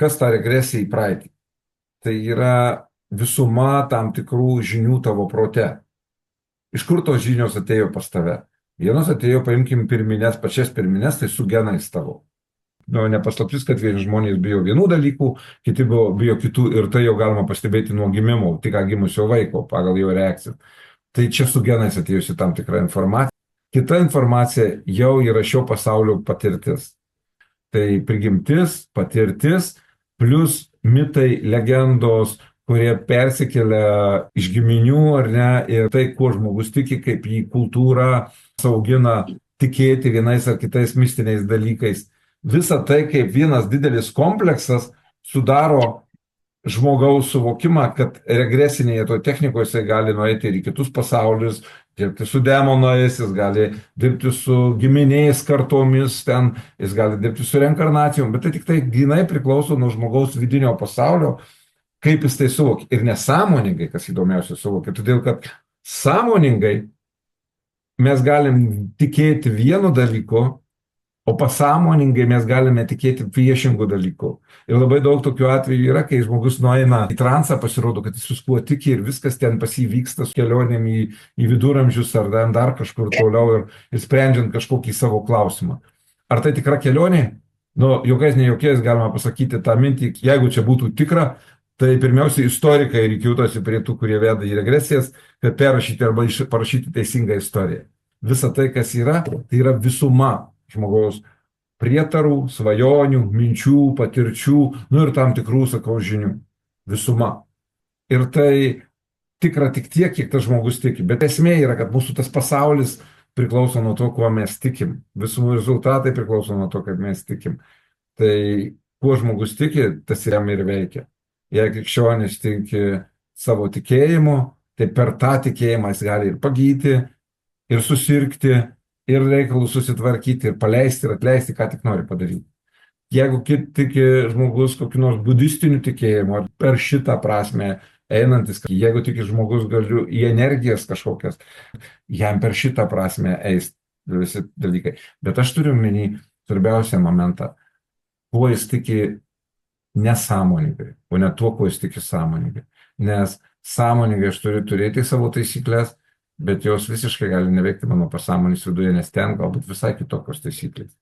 kas ta regresija į praeitį? Tai yra visuma tam tikrų žinių tavo prote. Iš kur tos žinios atėjo pas tave? Vienos atėjo, paimkim pačias pirminės, tai su genais tavo. Nu, nepaslaptis, kad vieni žmonės bijo vienų dalykų, kiti bijo kitų ir tai jau galima pastebėti nuo gimimo, tik ką gimusio vaiko, pagal jo reakciją. Tai čia su genais atėjusi tam tikra informacija. Kita informacija jau yra šio pasaulio patirtis. Tai prigimtis, patirtis, plus mitai, legendos, kurie persikelia iš giminių, ar ne, ir tai, kuo žmogus tiki, kaip jį kultūra saugina tikėti vienais ar kitais mistiniais dalykais. Visa tai kaip vienas didelis kompleksas sudaro žmogaus suvokimą, kad regresinėje to technikoje jisai gali nueiti ir į kitus pasaulius, dirbti su demonais, jis gali dirbti su giminiais kartomis, jis gali dirbti su reinkarnacijom, bet tai tik tai grynai priklauso nuo žmogaus vidinio pasaulio, kaip jis tai suvokia. Ir nesąmoningai, kas įdomiausia, suvokia, todėl kad sąmoningai mes galim tikėti vienu dalyku, o pasąmoningai mes galime tikėti priešingų dalykų. Ir labai daug tokių atvejų yra, kai žmogus nueina į transą, pasirodo, kad jis viskuo tiki ir viskas ten pas jį vyksta su kelionėm į viduramžius ar dar kažkur toliau ir sprendžiant kažkokį savo klausimą. Ar tai tikra kelionė? Nu, jokiais nejokiais galima pasakyti tą mintį, jeigu čia būtų tikra, tai pirmiausia istorikai reikiuotosi prie tų, kurie veda į regresijas, kad perrašyti arba parašyti teisingą istoriją. Visa tai, kas yra, tai yra visuma žmogaus prietarų, svajonių, minčių, patirčių, nu ir tam tikrų, sakau, žinių. Visuma. Ir tai tikra tik tiek, kiek tas žmogus tiki. Bet esmė yra, kad mūsų tas pasaulis priklauso nuo to, kuo mes tikim. Visų rezultatai priklauso nuo to, kaip mes tikim. Tai kuo žmogus tiki, tas jam ir veikia. Jei krikščionis tiki savo tikėjimu, tai per tą tikėjimą jis gali ir pagyti, ir susirgti, ir reikalus susitvarkyti, ir paleisti, ir atleisti, ką tik nori padaryti. Jeigu tiki žmogus kokiu nors budistiniu tikėjimu, ar per šitą prasme einantis, jeigu tiki žmogus galiu į energijas kažkokias, jam per šitą prasme eis visi dalykai. Bet aš turiu omeny svarbiausią momentą, kuo jis tiki nesąmoningai, o ne tuo, kuo jis tiki sąmoningai. Nes sąmoningai aš turiu turėti savo taisyklės, bet jos visiškai gali neveikti mano pasąmonės viduje, nes ten galbūt visai kitokios taisyklės.